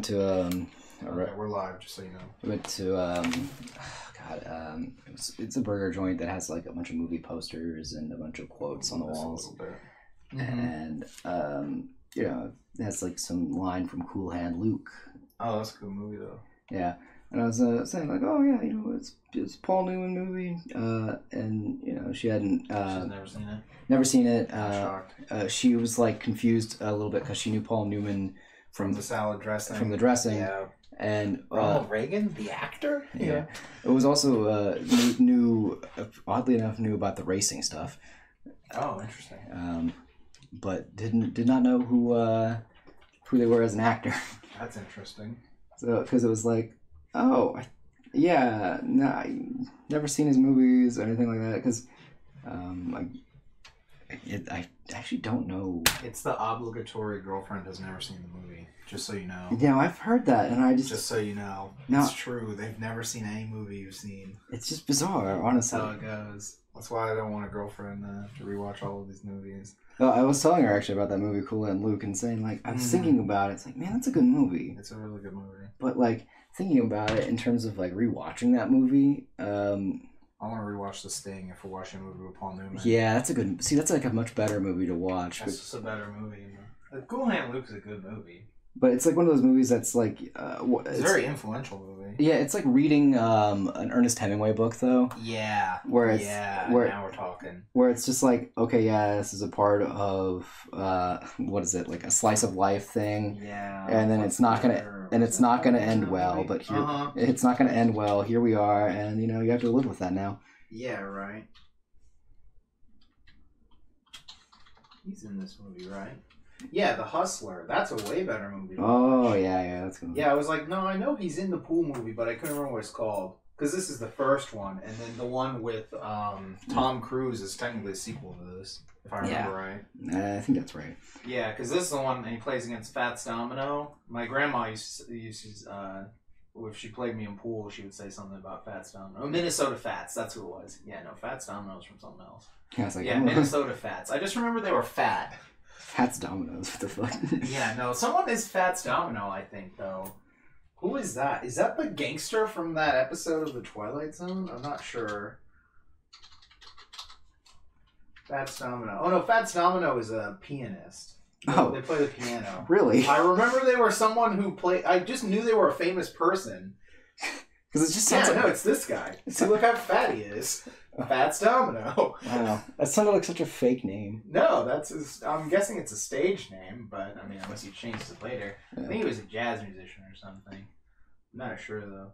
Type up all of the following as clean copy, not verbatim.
to Okay, we're live, just so you know. we went to it's a burger joint that has like a bunch of movie posters and a bunch of quotes on the walls, and you know, it has like some line from Cool Hand Luke. Oh, that's a cool movie though. Yeah, and I was saying like, oh yeah, you know, it's Paul Newman movie, and you know, she hadn't She's never seen it. Never seen it. Shocked. She was like confused a little bit because she knew Paul Newman From the salad dressing. From the dressing. Yeah. And Ronald Reagan, the actor. Yeah. It was also knew oddly enough knew about the racing stuff. Oh, interesting. But did not know who they were as an actor. That's interesting. So because it was like, oh, yeah, no, I never seen his movies or anything like that because I actually don't know. It's the obligatory girlfriend has never seen the movie. Just so you know. Yeah, I've heard that, and I just so you know, no, it's true. They've never seen any movie you've seen. It's just bizarre, honestly. That's how it goes. That's why I don't want a girlfriend to rewatch all of these movies. Well, I was telling her actually about that movie Cool and Luke and saying like I was thinking about it. It's like, man, that's a good movie. It's a really good movie. But like thinking about it in terms of like rewatching that movie. I want to rewatch The Sting if we're watching a movie with Paul Newman. Yeah, that's a good. See, that's like a much better movie to watch. That's just a better movie. Cool Hand Luke's a good movie. But it's like one of those movies that's like... it's a very influential movie. Yeah, it's like reading an Ernest Hemingway book, though. Yeah. Where it's, now we're talking. Where it's just like, okay, yeah, this is a part of, what is it, like a slice of life thing. Yeah. And then it's not going to end well, but here, it's not going to end well. Here we are, and, you know, you have to live with that now. Yeah, right. He's in this movie, right? Yeah, The Hustler. That's a way better movie. Oh, yeah, that's good. Yeah, I was like, no, I know he's in the pool movie, but I couldn't remember what it's called. Because this is the first one, and then the one with Tom Cruise is technically a sequel to this, if I remember right. I think that's right. Yeah, because this is the one, and he plays against Fats Domino. My grandma used to if she played me in pool, she would say something about Fats Domino. Minnesota Fats, that's who it was. Yeah, no, Fats Domino's from something else. Yeah, it's like, Minnesota Fats. I just remember they were fat. Fats Domino's, what the fuck? Yeah, no, someone is Fats Domino, I think, though. Who is that? Is that the gangster from that episode of The Twilight Zone? I'm not sure. Fats Domino. Oh, no, Fats Domino is a pianist. They play the piano. Really? I remember they were someone who played... I just knew they were a famous person. Because it just sounds no, it's this guy. See, look how fat he is. Fats Domino. Wow. That sounded like such a fake name. No, that's his... I'm guessing it's a stage name, but, I mean, unless he changed it later. Yeah. I think he was a jazz musician or something. I'm not sure, though.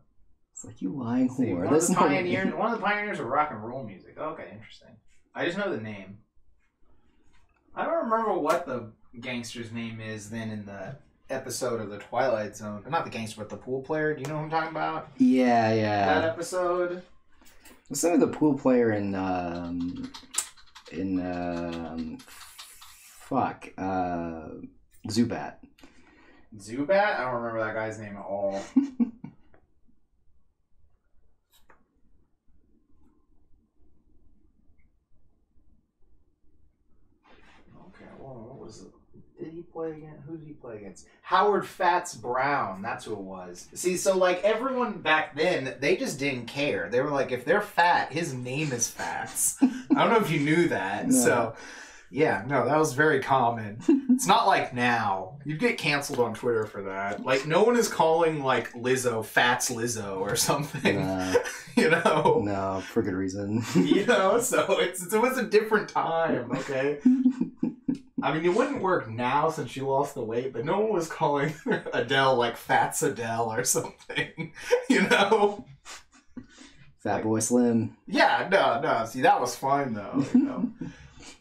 It's like, you lying whore. One of the pioneers of rock and roll music. Okay, interesting. I just know the name. I don't remember what the gangster's name is then in the episode of The Twilight Zone. Not the gangster, but the pool player. Do you know what I'm talking about? Yeah. That episode? Some of the pool player in Zubat. Zubat? I don't remember that guy's name at all. Okay, well, what was it? Did he play against? Who did he play against? Howard Fats Brown. That's who it was. See, so like everyone back then, they just didn't care. They were like, if they're fat, his name is Fats. I don't know if you knew that. No. So, yeah, no, that was very common. It's not like now. You'd get canceled on Twitter for that. Like, no one is calling like Lizzo Fats Lizzo or something. You know? No, for good reason. You know, so it was a different time. Okay. I mean, it wouldn't work now since she lost the weight, but no one was calling Adele like Fats Adele or something, you know? Fat Boy Slim. Yeah, no. See, that was fine, though, you know?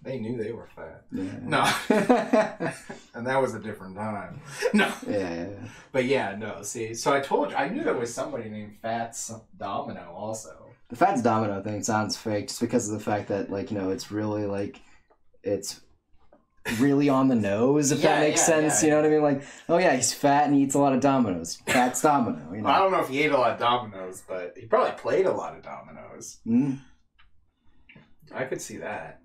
They knew they were fat. Yeah. No. And that was a different time. No. Yeah. But yeah, no, see, so I told you, I knew there was somebody named Fats Domino also. The Fats Domino thing sounds fake just because of the fact that, like, you know, it's really, like, it's really on the nose, if that makes sense. You know what I mean? Like, oh yeah, he's fat and he eats a lot of dominoes. Fats Domino. You know? I don't know if he ate a lot of dominoes, but he probably played a lot of dominoes. I could see that.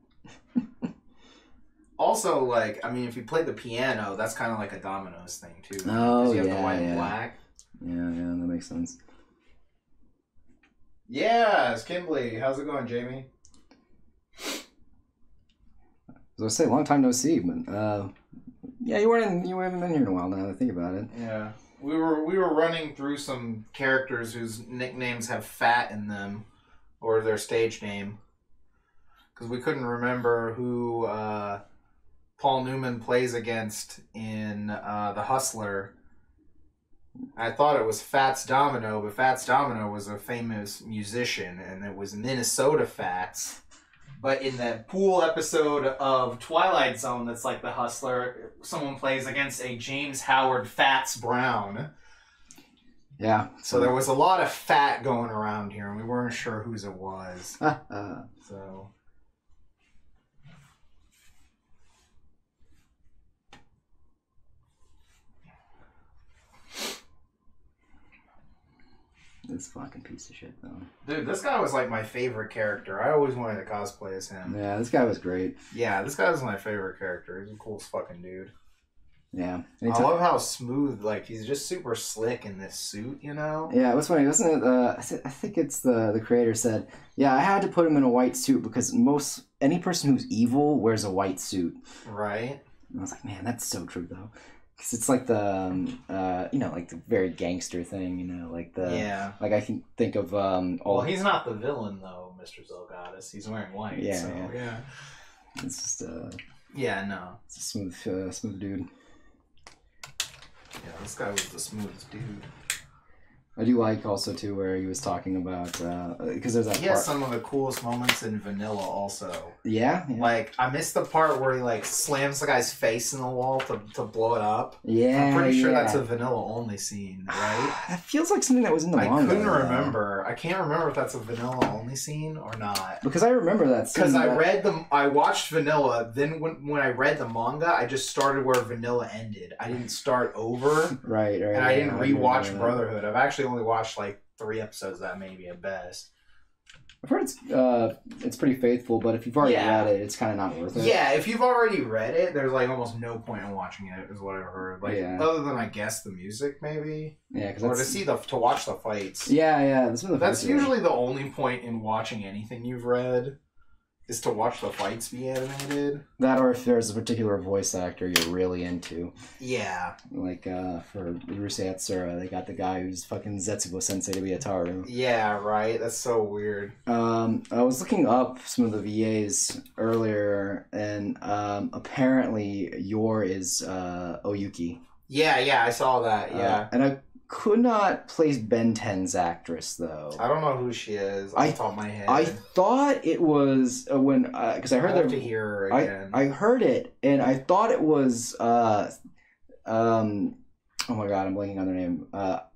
Also, like, I mean, if you play the piano, that's kind of like a dominoes thing, too. Oh, you have yeah, the white yeah. and black. Yeah, that makes sense. Yeah, it's Kimblee. How's it going, Jamie? I was gonna say, long time no see, but yeah, you haven't been here in a while now. That I think about it. Yeah, we were running through some characters whose nicknames have fat in them, or their stage name, because we couldn't remember who Paul Newman plays against in The Hustler. I thought it was Fats Domino, but Fats Domino was a famous musician, and it was Minnesota Fats. But in that pool episode of Twilight Zone that's like The Hustler, someone plays against a James Howard Fats Brown. Yeah. So there was a lot of fat going around here, and we weren't sure whose it was. So... This fucking piece of shit, though. Dude, this guy was like my favorite character. I always wanted to cosplay as him. Yeah, this guy was great. Yeah, this guy was my favorite character. He's a cool fucking dude. Yeah. I love how smooth, like, he's just super slick in this suit, you know? Yeah, it was funny, wasn't it? I think it's the creator said, yeah, I had to put him in a white suit because any person who's evil wears a white suit. Right? And I was like, man, that's so true, though. Because it's like the, like the very gangster thing, like the... Yeah. Like, I can think of well, he's not the villain, though, Mr. Zelgadis. He's wearing white, yeah, so, yeah. It's just, yeah, no. It's a smooth dude. Yeah, this guy was the smoothest dude. I do like also, too, where he was talking about... Because there's that He has some of the coolest moments in Vanilla, also. Yeah? Like, I missed the part where he, like, slams the guy's face in the wall to blow it up. Yeah, I'm pretty sure that's a Vanilla-only scene, right? That feels like something that was in the manga. I couldn't remember. I can't remember if that's a Vanilla-only scene or not. Because I remember that scene. Because I watched Vanilla, then when I read the manga, I just started where Vanilla ended. I didn't start over. Right. And I didn't rewatch Brotherhood. I've actually only watched like 3 episodes of that, maybe at best. I've heard it's pretty faithful, but if you've already read it, it's kind of not worth it. Yeah, if you've already read it, there's like almost no point in watching it, is what I've heard. Like, other than I guess the music, maybe. Yeah, or to watch the fights. Yeah. That's usually the only point in watching anything you've read. Is to watch the fights be animated. That, or if there's a particular voice actor you're really into. Yeah. Like, for Urusei Yatsura, they got the guy who's fucking Zetsubo Sensei to be Ataru. Yeah, right? That's so weird. I was looking up some of the VAs earlier, and apparently Yor is Oyuki. Yeah, I saw that, yeah. And I could not place Ben 10's actress, though. I don't know who she is off the top of my head. I thought it was because I heard that. To hear her again. I heard it, and I thought it was oh my god, I'm blanking on their name.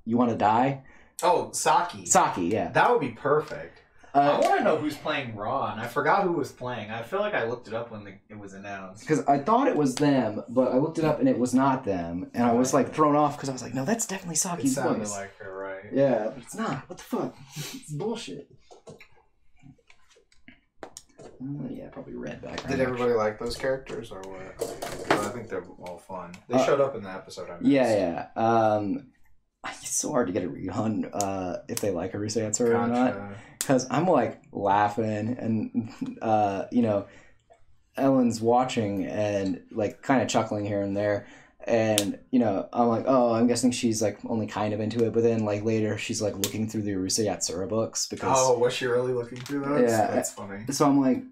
You Want to Die? Oh, Saki. Saki, yeah. That would be perfect. I want to know who's playing Raw, and I forgot who was playing. I feel like I looked it up when it was announced. Because I thought it was them, but I looked it up and it was not them, and I was like thrown off because I was like, no, that's definitely Saki's voice. It sounded like her, right? Yeah, but it's not. What the fuck? It's bullshit. Yeah, probably red background. Did everybody like those characters or what? I think they're all fun. They showed up in the episode. Yeah. It's so hard to get a read on if they like Urusei Yatsura or not. Because I'm like laughing and, Ellen's watching and like kind of chuckling here and there. And, I'm like, oh, I'm guessing she's like only kind of into it. But then like later she's like looking through the Urusei Yatsura books. Because, oh, was she really looking through those? Yeah. That's funny. So I'm like,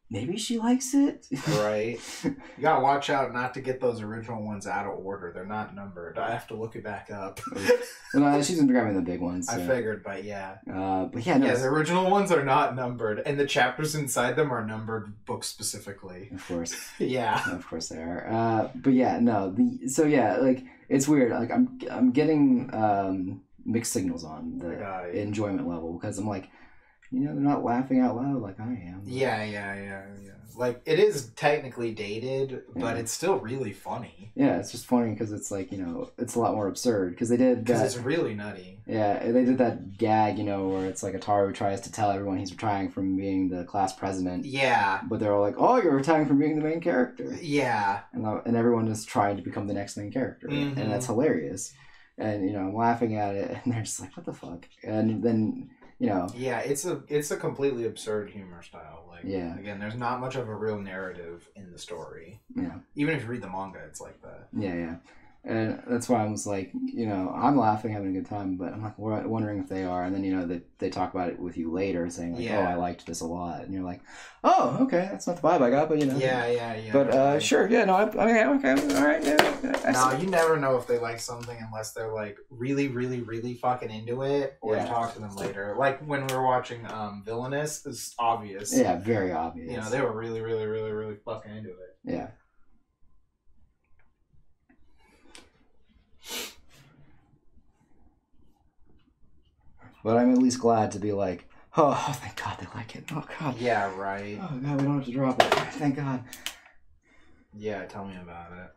maybe she likes it. Right. You gotta watch out not to get those original ones out of order. They're not numbered. I have to look it back up. Well, she's been grabbing the big ones. So. I figured, but yeah. But yeah, no. Yeah, the original ones are not numbered, and the chapters inside them are numbered books specifically. Of course. Yeah. Of course they are. But yeah, no. Like it's weird. Like I'm getting mixed signals on the enjoyment level because I'm like. you know, they're not laughing out loud like I am. Yeah. Like, it is technically dated, but it's still really funny. Yeah, it's just funny because it's like, you know, it's a lot more absurd. Because they did that. Because it's really nutty. Yeah, they did that gag, you know, where it's like Ataru tries to tell everyone he's retiring from being the class president. Yeah. But they're all like, oh, you're retiring from being the main character. Yeah. And everyone is trying to become the next main character. Mm-hmm. And that's hilarious. And, you know, I'm laughing at it, and they're just like, what the fuck? And then, you know... Yeah, it's a completely absurd humor style. Like, yeah. Again, there's not much of a real narrative in the story. Yeah. Even if you read the manga, it's like that. Yeah. And that's why I was like, you know, I'm laughing, having a good time, but I'm like wondering if they are. And then, you know, they talk about it with you later, saying like, oh, I liked this a lot. And you're like, oh, okay, that's not the vibe I got, but you know. Yeah. But sure, yeah, no, okay, all right, yeah. No, you never know if they like something unless they're like really, really, really fucking into it, or you talk to them later. Like when we were watching Villainous, it's obvious. Yeah, very obvious. You know, they were really, really, really, really fucking into it. Yeah. But I'm at least glad to be like, oh, thank God they like it. Oh, God. Yeah, right. Oh, God, we don't have to drop it. Thank God. Yeah, tell me about it.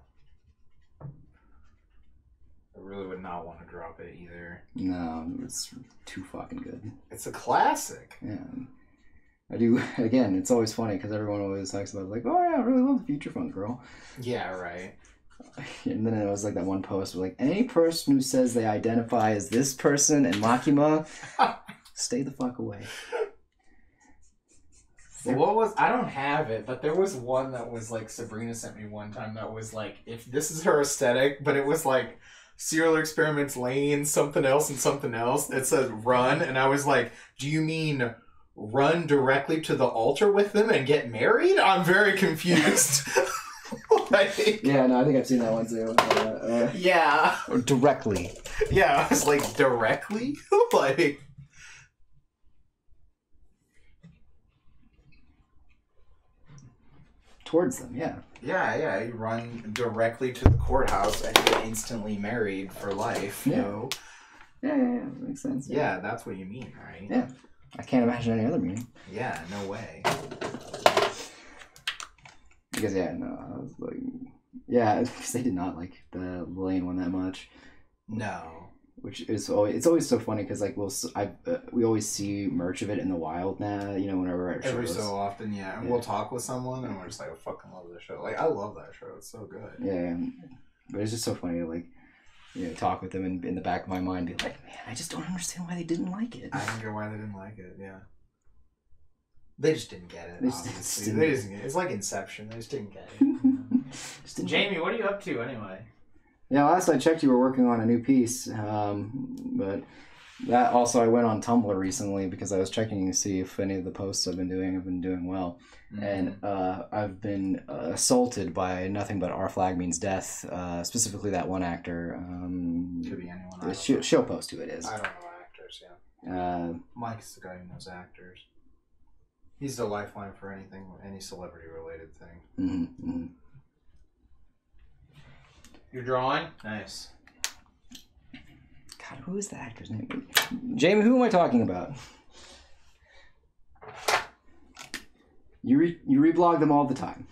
I really would not want to drop it either. No, it's too fucking good. It's a classic. Yeah. I do, again, it's always funny because everyone always talks about, like, oh, yeah, I really love the Future Funk Girl. Yeah, right. And then it was like that one post where like, any person who says they identify as this person and Makima, stay the fuck away. I don't have it, but there was one that was like, Sabrina sent me one time that was like, if this is her aesthetic, but it was like Serial Experiments Lane, something else and something else. It says run, and I was like, do you mean run directly to the altar with them and get married? I'm very confused. Like, yeah, no, I think I've seen that one too. Yeah. Directly. Yeah, I was like, directly? Like... Towards them, yeah. Yeah, you run directly to the courthouse and get instantly married for life, yeah. You know? Yeah, makes sense. Yeah, that's what you mean, right? Yeah. I can't imagine any other meaning. Yeah, no way. Because, yeah, no, I was like... Yeah, because they did not like the Lane one that much. No. Which is always... It's always so funny because, like, we always see merch of it in the wild now, you know, whenever we're at shows. Every so often, yeah. And we'll talk with someone and we're just like, I fucking love this show. Like, I love that show. It's so good. Yeah. But it's just so funny to, like, you know, talk with them and in the back of my mind be like, man, I just don't understand why they didn't like it. I don't get why they didn't like it, yeah. They just didn't get it, obviously. They just didn't get it. It's like Inception. They just didn't get it. Jamie, what are you up to anyway? Yeah, last I checked, you were working on a new piece. But that also, I went on Tumblr recently because I was checking to see if any of the posts I've been doing well. Mm-hmm. And I've been assaulted by nothing but Our Flag Means Death, specifically that one actor. Could be anyone. She'll post who it is. I don't know actors, yeah. Mike's the guy who knows actors. He's the lifeline for any celebrity-related thing. Mm-hmm, mm-hmm. You're drawing? Nice. God, who is the actor's name? Jamie, who am I talking about? You reblog them all the time.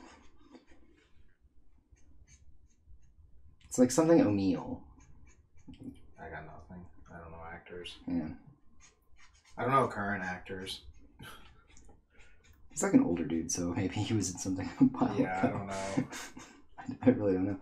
It's like something O'Neill. I got nothing. I don't know actors. Yeah. I don't know current actors. He's like an older dude, so maybe he was in something. Yeah, I don't know. I really don't know.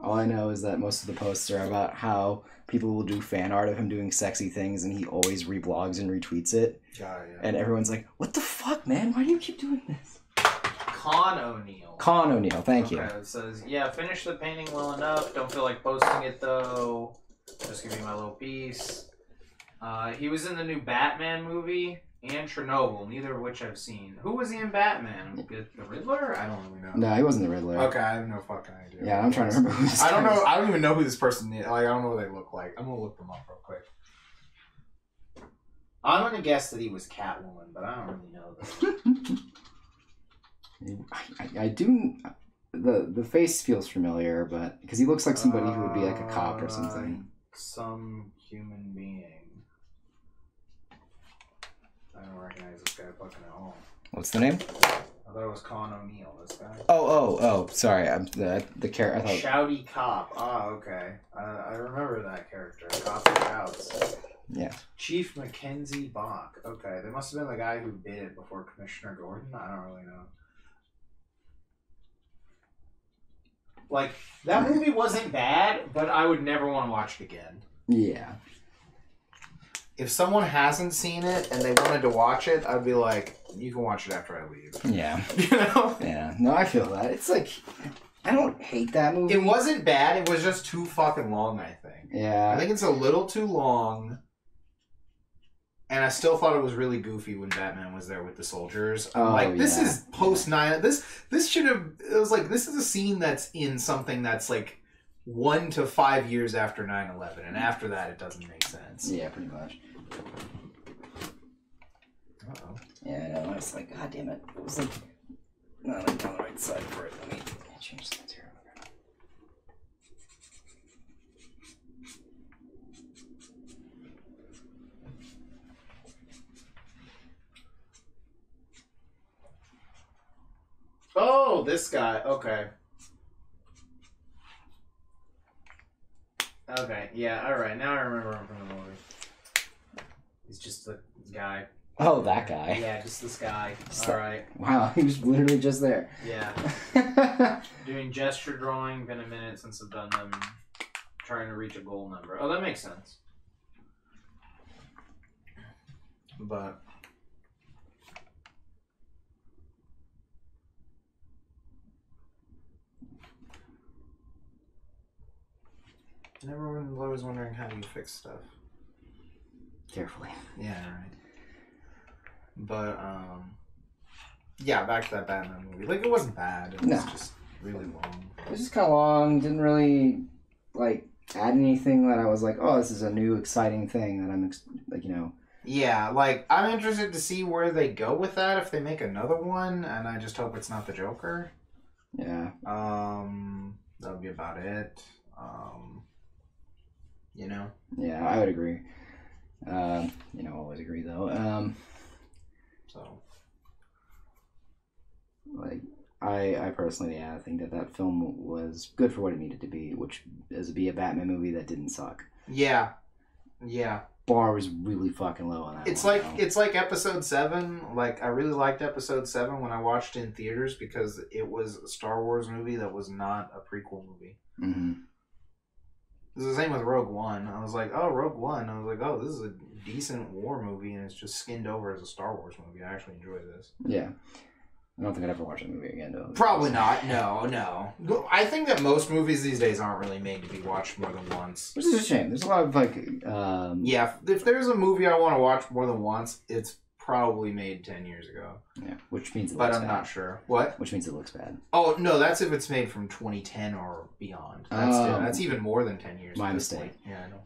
All I know is that most of the posts are about how people will do fan art of him doing sexy things, and he always reblogs and retweets it. Yeah. And everyone's like, what the fuck, man? Why do you keep doing this? Con O'Neill. Con O'Neill, thank you. Okay, it says, yeah, finish the painting well enough. Don't feel like posting it, though. Just give me my little piece. He was in the new Batman movie and Chernobyl, neither of which I've seen. Who was he in Batman? The Riddler? I don't really know. No, he wasn't the Riddler. Okay, I have no fucking idea. Yeah, I'm trying to remember who this I don't know. I don't even know who this person is. Like, I don't know what they look like. I'm gonna look them up real quick. I'm gonna guess that he was Catwoman, but I don't really know that. I do. The face feels familiar, but because he looks like somebody who would be like a cop or something. Some human being. I don't recognize this guy fucking at all. What's the name? I thought it was Con O'Neill, this guy. Oh, sorry. I'm the character. Shouty Cop. Ah, okay. I remember that character. Cop who shouts. Yeah. Chief Mackenzie Bach. Okay, they must have been the guy who did it before Commissioner Gordon. I don't really know. Like, that movie wasn't bad, but I would never want to watch it again. Yeah. If someone hasn't seen it and they wanted to watch it, I'd be like, you can watch it after I leave. Yeah. You know? Yeah. No, I feel that. It's like, I don't hate that movie. It wasn't bad. It was just too fucking long, I think. Yeah. I think it's a little too long. And I still thought it was really goofy when Batman was there with the soldiers. I'm like, this is post-9. This should have... It was like, this is a scene that's in something that's like 1 to 5 years after 9/11. And after that, it doesn't make sense. Yeah, pretty much. Uh-oh. Yeah, I know. It's like, god damn it. It was like, not like on the right side for it. Let me change things here. Oh, this guy. Okay. Okay, yeah, alright. Now I remember him from the movie. He's just the guy. Oh, that guy. Yeah, just this guy. Alright. Wow, he was literally just there. Yeah. Doing gesture drawing. Been a minute since I've done them. Trying to reach a goal number. Oh, that makes sense. But... Everyone was always wondering how do you fix stuff. Carefully. Yeah, right. But, yeah, back to that Batman movie. Like, it wasn't bad. It was just really long. It was just kind of long. Didn't really, like, add anything that I was like, oh, this is a new, exciting thing that I'm, like, you know. Yeah, like, I'm interested to see where they go with that if they make another one, and I just hope it's not the Joker. Yeah. That would be about it. You know? Yeah, I would agree. You know, always agree, though. So... Like, I personally, I think that film was good for what it needed to be, which is to be a Batman movie that didn't suck. Yeah. Yeah. Bar was really fucking low on that. It's like Episode 7. Like, I really liked Episode 7 when I watched it in theaters because it was a Star Wars movie that was not a prequel movie. Mm-hmm. It was the same with Rogue One. I was like, oh, Rogue One. I was like, oh, this is a decent war movie, and it's just skinned over as a Star Wars movie. I actually enjoy this. Yeah. I don't think I'd ever watch that movie again, though. Probably not. No. I think that most movies these days aren't really made to be watched more than once. Which is a shame. There's a lot of, like... Yeah, if there's a movie I want to watch more than once, it's probably made 10 years ago. Yeah, which means it but looks I'm bad. not sure. What? Which means it looks bad. Oh, no, that's if it's made from 2010 or beyond. That's even more than 10 years. My mistake. Yeah, I know.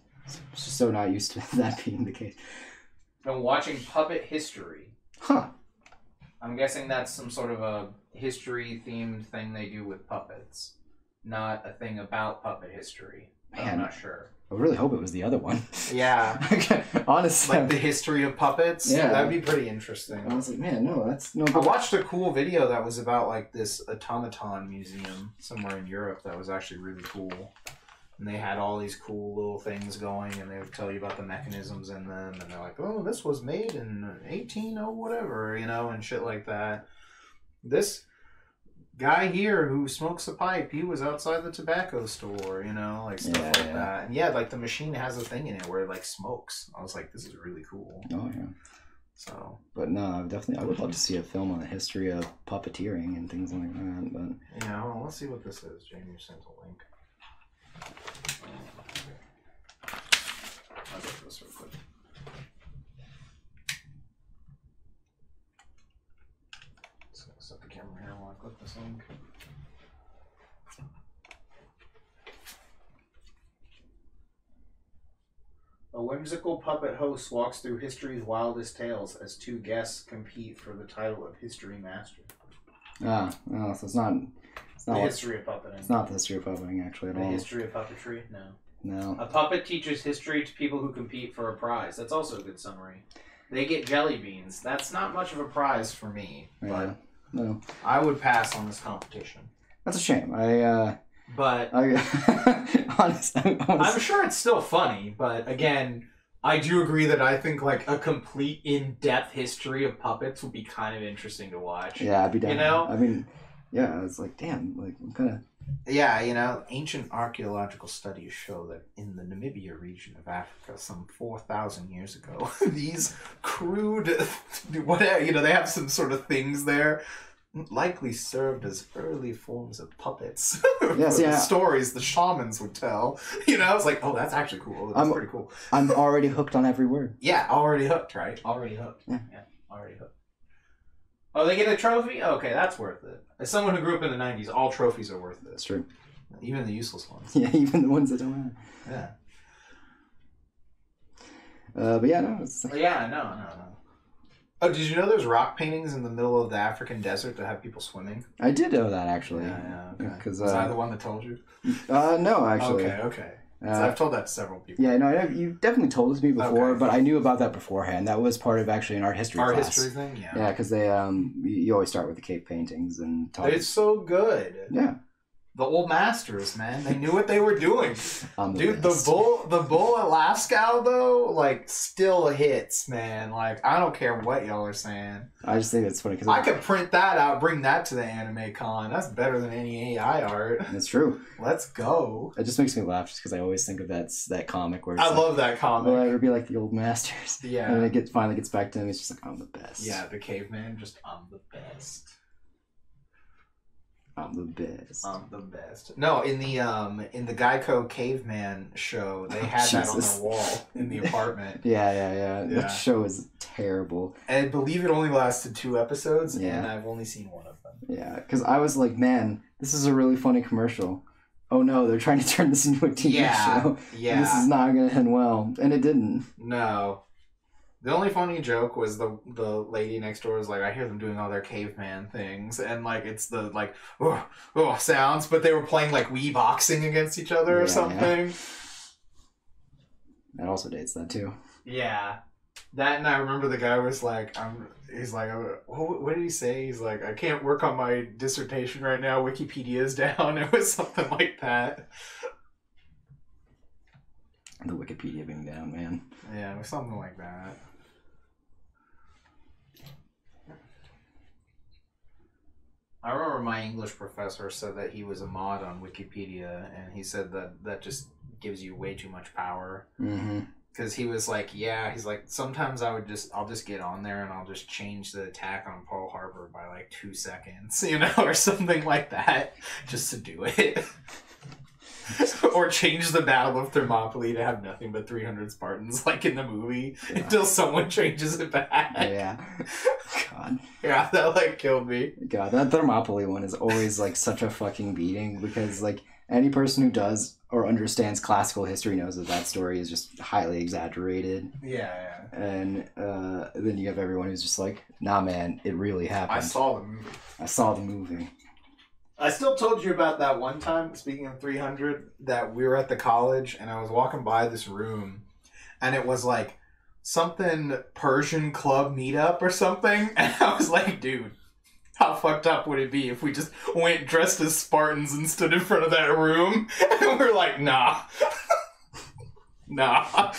Just so not used to that being the case. Been watching Puppet History. Huh. I'm guessing that's some sort of a history-themed thing they do with puppets. Not a thing about puppet history. Man, I'm not sure. I really hope it was the other one. Yeah. Honestly. Like the history of puppets? Yeah. That'd be pretty interesting. I was like, man, no, that's no... I watched a cool video that was about like this automaton museum somewhere in Europe that was actually really cool. And they had all these cool little things going, and they would tell you about the mechanisms in them, and they're like, oh, this was made in 18 oh whatever, you know, and shit like that. This guy here who smokes a pipe, he was outside the tobacco store, you know, like stuff like that. And yeah, like the machine has a thing in it where it like smokes. I was like, this is really cool. Oh, yeah. So, but no, I would love to see a film on the history of puppeteering and things like that, but... Yeah, well, let's see what this is. Jamie sent a link. I'll get this real quick. So I'll set the camera here while I click this link. A whimsical puppet host walks through history's wildest tales as two guests compete for the title of History Master. No, so it's not the history of puppeting. It's not the history of puppeting, actually, at all. The history of puppetry? No. No. A puppet teaches history to people who compete for a prize. That's also a good summary. they get jelly beans. That's not much of a prize for me. Yeah. But No. I would pass on this competition. That's a shame. Honestly, I'm sure it's still funny, but again, I do agree that I think like a complete in-depth history of puppets would be kind of interesting to watch. Yeah, I'd be down. You know? I mean, yeah, it's like, damn, like, I'm kind of... Yeah, you know, ancient archaeological studies show that in the Namibia region of Africa, some 4,000 years ago, these crude, whatever, you know, they have some sort of things there, likely served as early forms of puppets. Yes, yeah. The stories the shamans would tell. You know, it's like, oh, that's actually cool. That's pretty cool. I'm already hooked on every word. Yeah, already hooked, right? Already hooked. Yeah, already hooked. Oh, they get a trophy? Okay, that's worth it. As someone who grew up in the 90s, all trophies are worth it. That's true. Even the useless ones. Yeah, even the ones that don't matter. Yeah. But yeah, no. It's like... Yeah, no. Oh, did you know there's rock paintings in the middle of the African desert that have people swimming? I did know that, actually. Yeah, okay. Was I the one that told you? No, actually. Okay. I've told that to several people. Yeah, no, you definitely told it to me before, but I knew about that beforehand. That was part of actually an art history class. Art history thing? Yeah. Yeah, because they you always start with the cave paintings and talk. It's so good. Yeah. The old masters, man. They knew what they were doing. Dude, best. the bull at Lascaux, though, like, still hits, man. Like, I don't care what y'all are saying. I just think it's funny. Cause I could print that out, bring that to the anime con. That's better than any AI art. It's true. Let's go. It just makes me laugh just because I always think of that comic where it's love that comic. Well, it would be like the old masters. Yeah. And then it finally gets back to him. It's just like, I'm the best. Yeah, the caveman, just, I'm the best. I'm the best. I'm the best. No, in the Geico Caveman show, they had that on their wall in the apartment. Yeah. That show is terrible. And I believe it only lasted 2 episodes, and I've only seen 1 of them. Yeah, because I was like, man, this is a really funny commercial. Oh no, they're trying to turn this into a TV show. Yeah. This is not going to end well. And it didn't. No. The only funny joke was the lady next door was like, I hear them doing all their caveman things, and like it's the like sounds, but they were playing like Wii boxing against each other or something. Yeah. That also dates that too. Yeah, that, and I remember the guy was like, he's like, what did he say? He's like, I can't work on my dissertation right now. Wikipedia's down. It was something like that. The Wikipedia being down, man. Yeah, it was something like that. I remember my English professor said that he was a mod on Wikipedia, and he said that just gives you way too much power. Mm-hmm. Because he was like, he's like, sometimes I'll just get on there and I'll just change the attack on Pearl Harbor by like 2 seconds, you know, or something like that, just to do it. Or change the Battle of Thermopylae to have nothing but 300 Spartans, like in the movie, until someone changes it back. Yeah. God. Yeah, that like killed me. God, that Thermopylae one is always like such a fucking beating, because like any person who does or understands classical history knows that story is just highly exaggerated. Yeah. And then you have everyone who's just like, nah, man, it really happened. I saw the movie. I still told you about that one time, speaking of 300, that we were at the college and I was walking by this room and it was like something Persian club meetup or something. And I was like, dude, how fucked up would it be if we just went dressed as Spartans and stood in front of that room? And we're like, nah. Nah.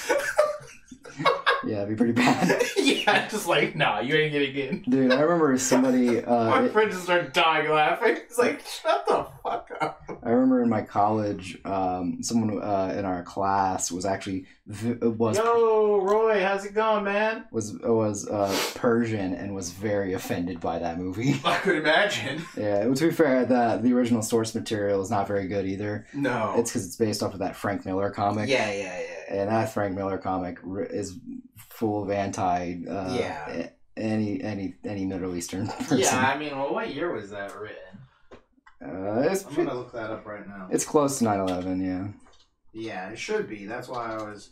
Yeah, it'd be pretty bad. Yeah, just like, nah, you ain't getting in. Dude, I remember somebody... my friend just started dying laughing. It's like, shut the fuck up. I remember in my college, someone in our class was actually... Yo, Roy, how's it going, man? Was Persian and was very offended by that movie. I could imagine. Yeah, to be fair, the original source material is not very good either. No. It's because it's based off of that Frank Miller comic. Yeah. And that Frank Miller comic is full of any Middle Eastern person. Yeah, I mean, well, what year was that written? I'm gonna look that up right now. It's close to 9/11, yeah. Yeah, it should be. That's why I was...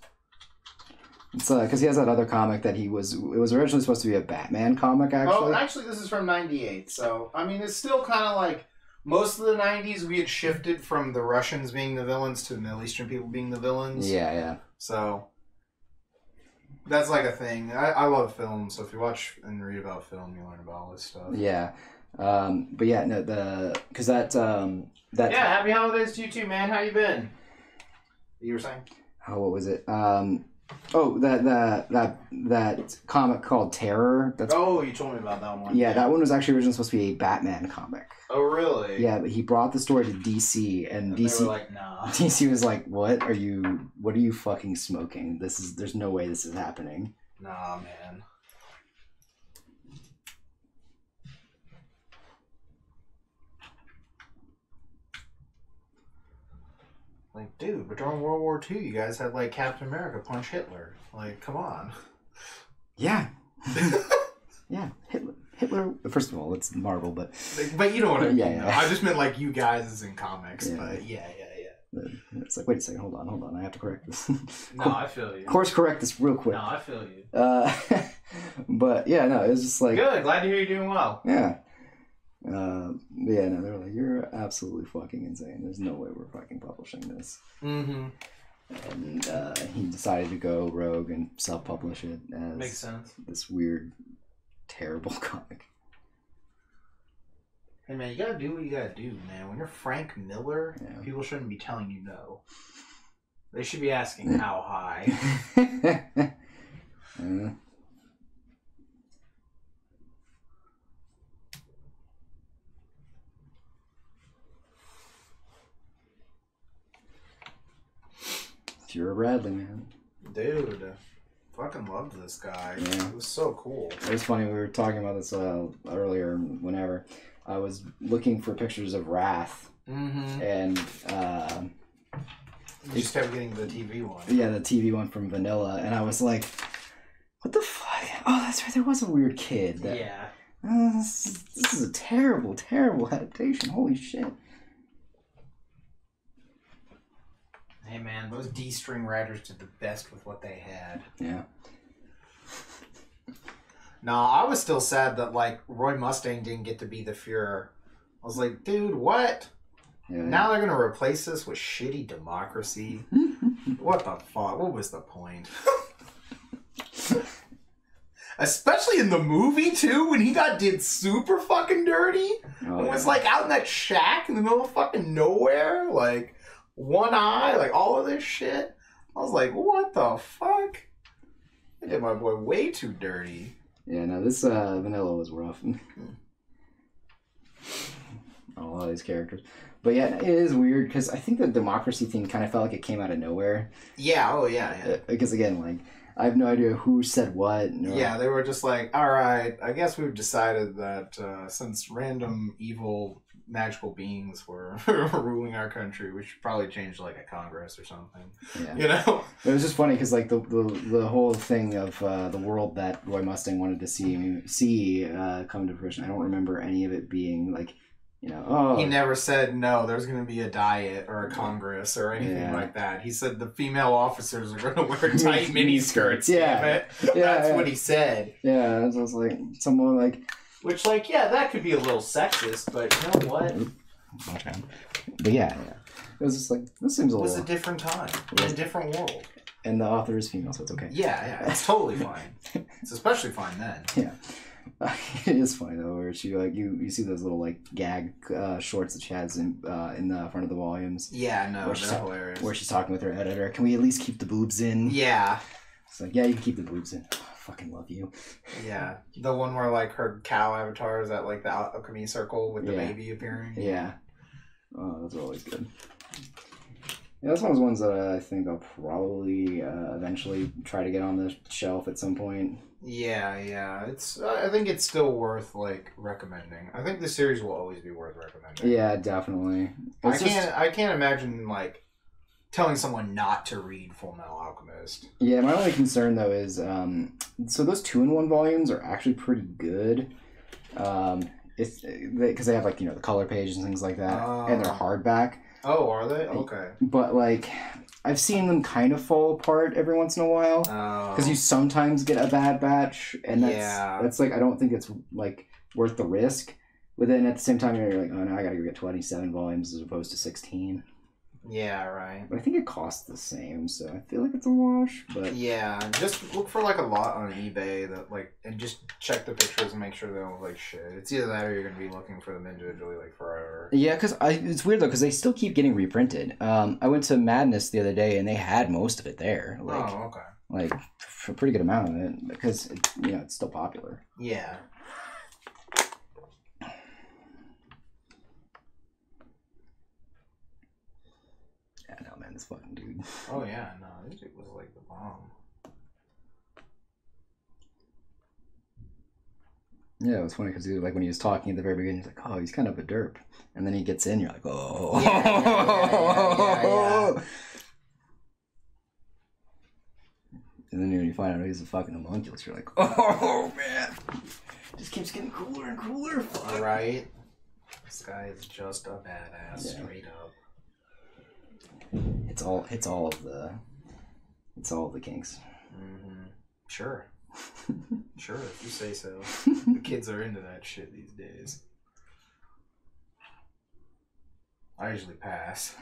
It's because he has that other comic that it was originally supposed to be a Batman comic, actually. Oh, actually, this is from 98, so, I mean, it's still kind of like... Most of the 90s, we had shifted from the Russians being the villains to the Middle Eastern people being the villains. Yeah. So... That's like a thing. I love film, so if you watch and read about film, you learn about all this stuff. Yeah. But yeah, no, because that yeah, happy holidays to you too, man. How you been? You were saying? Oh, what was it? That comic called Terror. You told me about that one. Yeah, that one was actually originally supposed to be a Batman comic. Oh, really? Yeah, but he brought the story to DC, and DC they were like, nah. DC was like, what are you fucking smoking? There's no way this is happening. Nah, man. Like, dude, but during World War II, you guys had, like, Captain America punch Hitler. Like, come on. Yeah. Yeah, Hitler. First of all, it's Marvel, but you know what I mean. Yeah. I just meant, like, you guys in comics, yeah. but yeah. It's like, wait a second, hold on, I have to correct this. No, I feel you. Course correct this real quick. No, I feel you. But yeah, no, it was just like... Good, glad to hear you're doing well. Yeah. Yeah, no, they were like, you're absolutely fucking insane. There's no way we're fucking publishing this. Mm-hmm. And he decided to go rogue and self-publish it as... Makes sense. This weird, terrible comic. Hey, man, you gotta do what you gotta do, man. When you're Frank Miller, people shouldn't be telling you no. They should be asking how high. You're a Bradley, man. Dude, fucking loved this guy. Yeah. It was so cool. It was funny, we were talking about this earlier, whenever. I was looking for pictures of Wrath, and you just kept getting the TV one. Yeah, the TV one from Vanilla, and I was like, what the fuck? Oh, that's right, there was a weird kid. This is a terrible, terrible adaptation. Holy shit. Hey, man, those D-string writers did the best with what they had. Yeah. No, I was still sad that, like, Roy Mustang didn't get to be the Fuhrer. I was like, dude, what? Yeah, now they're going to replace this with shitty democracy? What the fuck? What was the point? Especially in the movie, too, when he did super fucking dirty. And was, like, out in that shack in the middle of fucking nowhere. Like, one eye, like, all of this shit. I was like, what the fuck? They did my boy way too dirty. Yeah, no, this Vanilla was rough. A lot of these characters. But yeah, it is weird, because I think the democracy thing kind of felt like it came out of nowhere. Yeah, oh yeah. Because again, like, I have no idea who said what. Yeah, they were just like, alright, I guess we've decided that since random evil magical beings were ruling our country, we should probably change like a Congress or something. Yeah. You know? It was just funny because like the whole thing of the world that Roy Mustang wanted to see come to fruition. I don't remember any of it being like, you know, he never said no, there's going to be a diet or a Congress or anything like that. He said the female officers are going to wear tight mini skirts. Yeah. That's what he said. Yeah, it was like someone like. Which, like, yeah, that could be a little sexist, but you know what? Okay. But yeah. It was just like, this seems a little... It was a different time. In a different world. And the author is female, so it's okay. Yeah, it's totally fine. It's especially fine then. Yeah. It is funny, though, where she, like, you see those little, like, gag shorts that she has in the front of the volumes. Yeah, no, they're hilarious. Where she's talking with her editor. Can we at least keep the boobs in? Yeah. It's like, yeah, you can keep the boobs in. Fucking love you. Yeah. The one where like her cow avatar is at like the alchemy circle with the baby appearing. Yeah. Oh, those are always good. Yeah, that's one of those ones that I think I'll probably eventually try to get on the shelf at some point. Yeah. It's I think it's still worth like recommending. I think the series will always be worth recommending. Yeah, definly. I can't imagine like telling someone not to read Fullmetal Alchemist. Yeah, my only concern though is so those 2-in-1 volumes are actually pretty good. It's because they have like, you know, the color pages and things like that, and they're hardback. Oh, are they? Okay. But like, I've seen them kind of fall apart every once in a while because you sometimes get a bad batch, and that's like, I don't think it's like worth the risk. But then at the same time, you're like, oh no, I gotta go get 27 volumes as opposed to 16. Yeah, right. But I think it costs the same, so I feel like it's a wash. But yeah, just look for like a lot on eBay that like, and just check the pictures and make sure they don't look like shit. It's either that or you're gonna be looking for them individually like forever. Yeah, because it's weird though because they still keep getting reprinted. I went to Madness the other day and they had most of it there. Like, oh, okay. Like for a pretty good amount of it because it's still popular. Yeah. Yeah, no man, this fucking dude. Oh yeah, no, this dude was like the bomb. Yeah, it was funny because like when he was talking at the very beginning, he's like, "Oh, he's kind of a derp," and then he gets in, you're like, "Oh." Yeah. And then when you find out he's a fucking homunculus, you're like, "Oh man, just keeps getting cooler and cooler." Fuck. Right. This guy is just a badass, straight up. It's all of the kinks. Mm-hmm. Sure. Sure, if you say so. The kids are into that shit these days. I usually pass.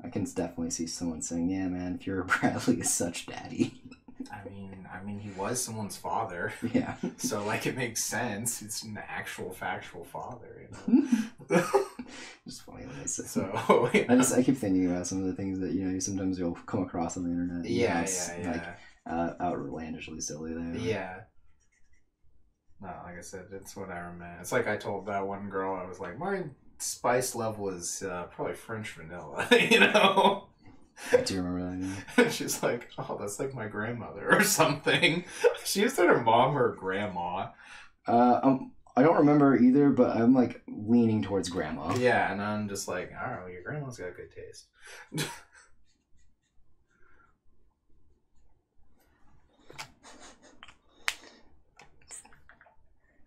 I can definitely see someone saying, "Yeah, man, Fuhrer Bradley is such daddy." I mean, he was someone's father. Yeah. So, like, it makes sense. It's an actual, factual father, you know? Just funny when they say so. Yeah. I keep thinking about some of the things that sometimes you'll come across on the internet. Yeah. Like outlandishly silly there. Yeah. No, like I said, it's what I remember. It's like I told that one girl, I was like, my spice level is probably French vanilla, you know? I do remember that. Yeah. She's like, oh, that's like my grandmother or something. She said her mom or grandma. I don't remember either, but I'm like leaning towards grandma. Yeah, and I'm just like, all right, well, your grandma's got good taste.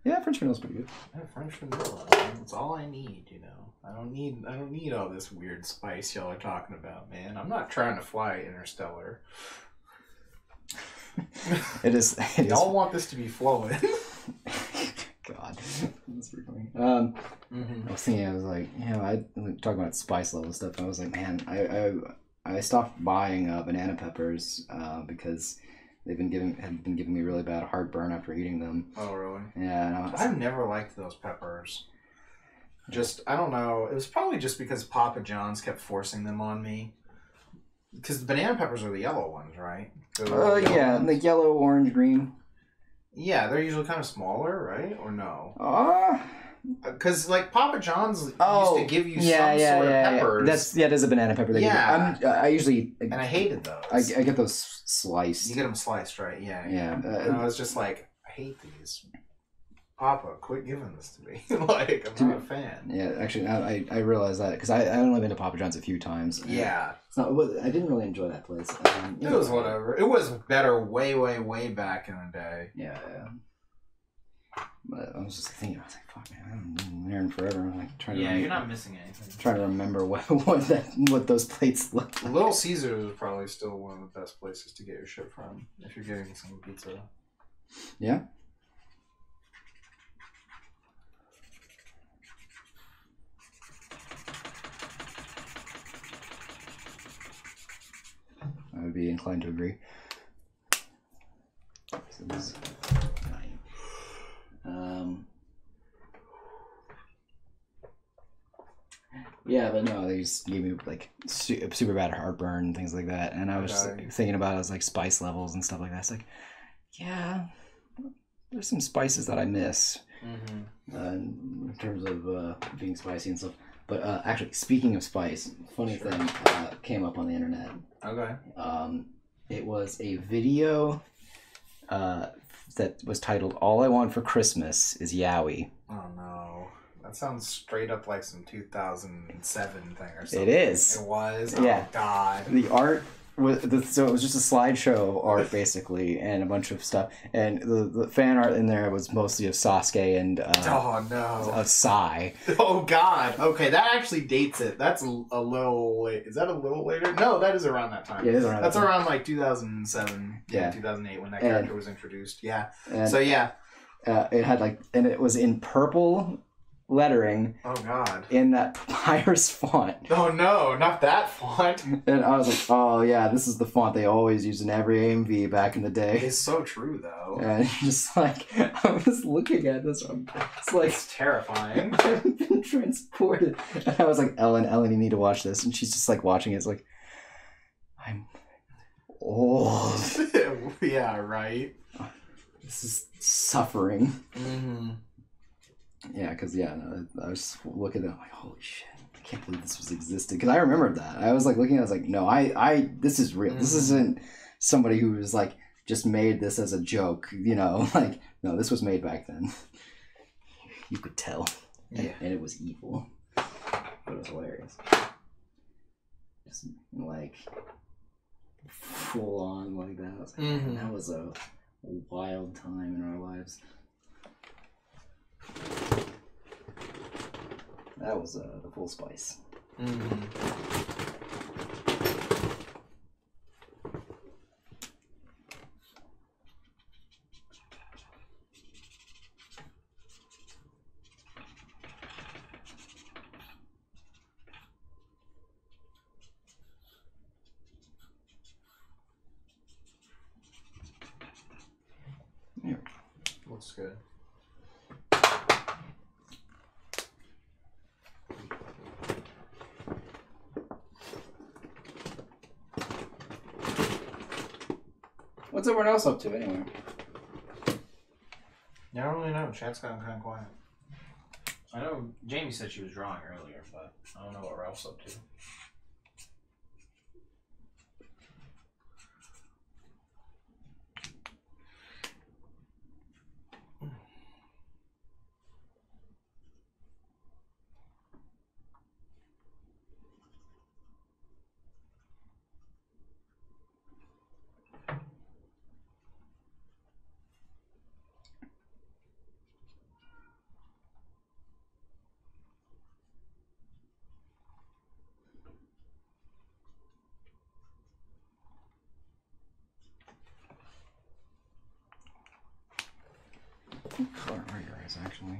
Yeah, French vanilla's pretty good. Yeah, French vanilla. That's all I need, you know. I don't need all this weird spice y'all are talking about, man. I'm not trying to fly Interstellar. Y'all want this to be flowing. God, that's pretty funny. I was thinking, I was like, I talking about spice level stuff. And I was like, man, I stopped buying banana peppers because they've been giving me really bad heartburn after eating them. Oh, really? Yeah. I've never liked those peppers. Just, I don't know. It was probably just because Papa John's kept forcing them on me. Because the banana peppers are the yellow ones, right? Yeah, ones. Like yellow, orange, green. Yeah, they're usually kind of smaller, right? Or no? Because like Papa John's used to give you some sort of peppers. That is a banana pepper. I usually and I hated those. I get those sliced. You get them sliced, right? Yeah. Yeah. And I was just like, I hate these. Papa, quit giving this to me. Like, I'm not a fan. Yeah, actually, I realized that because I only been to Papa John's a few times. Yeah. I didn't really enjoy that place. It was whatever. It was better way, way, way back in the day. Yeah. But I was just thinking, I was like, fuck, man, I haven't been there in forever. I'm like trying to. Yeah, you're not missing anything. Trying to remember what those plates look like. Little Caesars is probably still one of the best places to get your shit from if you're getting some pizza. Yeah. I would be inclined to agree. So this is 9. Yeah, but no, they just gave me like super bad heartburn and things like that, and I was just thinking about it as like spice levels and stuff like that. It's like, yeah, there's some spices that I miss in terms of being spicy and stuff. But actually, speaking of spice, funny thing came up on the internet. Okay. It was a video that was titled "All I Want for Christmas Is Yowie." Oh no, that sounds straight up like some 2007 thing or something. It is. It was. Yeah. Oh God. The art was so it was just a slideshow art basically, and a bunch of stuff. And the fan art in there was mostly of Sasuke and oh no, of Sai. Oh God. Okay, that actually dates it. That's a little late. Is that a little later? No, that is around that time. Yeah, it is around. That's around like 2007. Yeah. 2008 when that character was introduced. Yeah. And so yeah. It had and it was in purple lettering. Oh God. In that papyrus font. Oh no, not that font. And I was like, oh yeah, this is the font they always used in every AMV back in the day. It's so true though. And just like, I was looking at this, it's like... It's terrifying. I've been transported. And I was like, Ellen, you need to watch this. And she's just like watching it. It's like, I'm old. Yeah, right. This is suffering. Mm-hmm. Yeah, because I was looking at it, I'm like, holy shit, I can't believe this was existed. Because I remembered that. I was like looking at it, I was like, no, this is real. This isn't somebody who was like, just made this as a joke, you know? Like, no, this was made back then. You could tell. Yeah. And it was evil. But it was hilarious. Just like, full on like that. I was like, man, that was a wild time in our lives. That was the full spice. Here. Looks good. What's everyone else up to anyway? I don't really know. Chat's gotten kind of quiet. I know Jamie said she was drawing earlier, but I don't know what Ralph's up to. What color are your eyes, actually?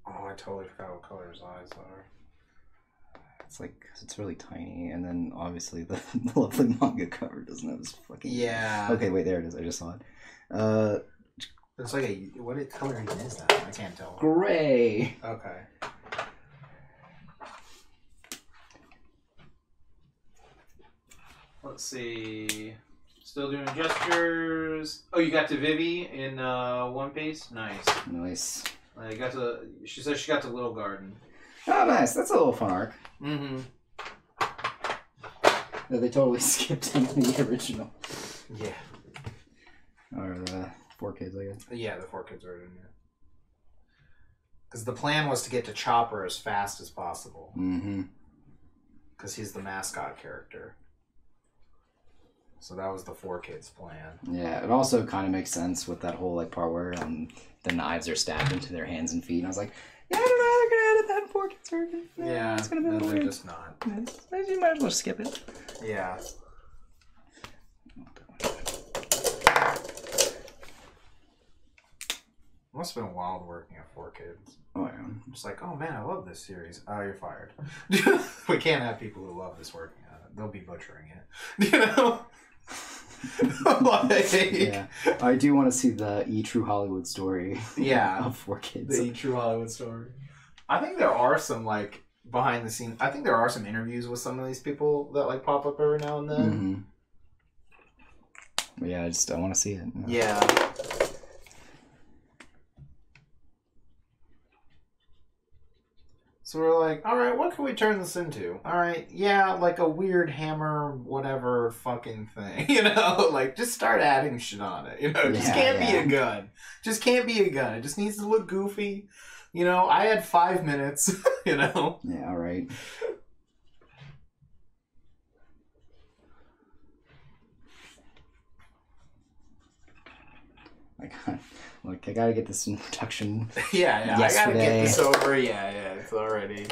Oh, I totally forgot what color his eyes are. It's like, it's really tiny, and then obviously the lovely manga cover doesn't have his fucking... Yeah. Okay, wait, there it is. I just saw it. It's like a... What color even is that? I can't tell. Gray! Okay. Let's see... Still doing gestures. Oh, you got to Vivi in One Piece? Nice. Nice. I got to... She said she got to Little Garden. Oh, nice. That's a little fun arc. Mm-hmm. Yeah, they totally skipped into the original. Yeah. Or the 4 kids, I guess. Yeah, the 4 kids version, yeah. Because the plan was to get to Chopper as fast as possible. Mm-hmm. Because he's the mascot character. So that was the 4 kids plan. Yeah, it also kind of makes sense with that whole like part where the knives are stabbed into their hands and feet. And I was like, yeah, I don't know how they're going to edit that in 4 kids version. Yeah, it's going to be no, weird. they're just not. You might as well skip it. Yeah. Must have been wild working at 4 kids. Oh, yeah. I'm just like, oh man, I love this series. Oh, you're fired. We can't have people who love this working on it. They'll be butchering it. You know? Like, yeah. I do want to see the True Hollywood Story. Yeah. Of 4 kids. The True Hollywood Story. I think there are some, like, behind the scenes... I think there are some interviews with some of these people that, like, pop up every now and then. Mm-hmm. Yeah, I want to see it. Yeah. So we're like, all right, what can we turn this into? All right, yeah, like a weird hammer, whatever fucking thing, you know? Like, just start adding shit on it, you know? It just can't be a gun. Just can't be a gun. It just needs to look goofy. You know, I had 5 minutes, you know? Yeah, all right. I gotta get this introduction. Yeah, yesterday. I gotta get this over. Yeah, it's already.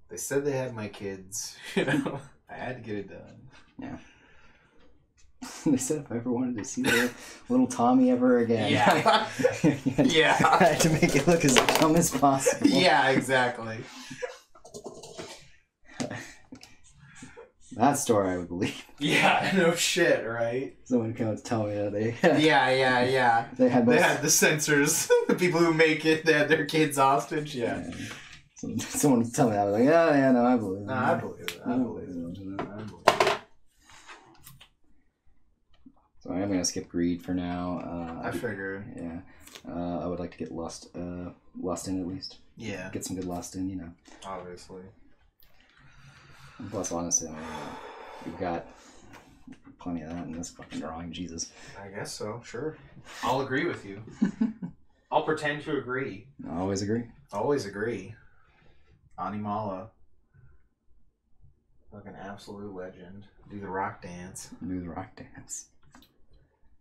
They said they had my kids, you know. I had to get it done. Yeah. They said if I ever wanted to see little Tommy ever again, Yeah. Yeah. I had to make it look as dumb as possible. Yeah, exactly. That story I would believe. Yeah, no shit, right? Someone came out to tell me that they Yeah. they had the censors, the people who make it, they had their kids hostage. Yeah. Someone tell me that. I was like, yeah, no, I believe it. No, I believe it. I believe it. So I'm gonna skip greed for now. I figured. Yeah. I would like to get lust in at least. Yeah. Get some good lust in, Obviously. Plus, honestly, we've got plenty of that in this fucking drawing. Jesus. I guess so. Sure. I'll agree with you. I'll pretend to agree. I always agree. Always agree. Animala. Like an absolute legend. Do the rock dance. Do the rock dance.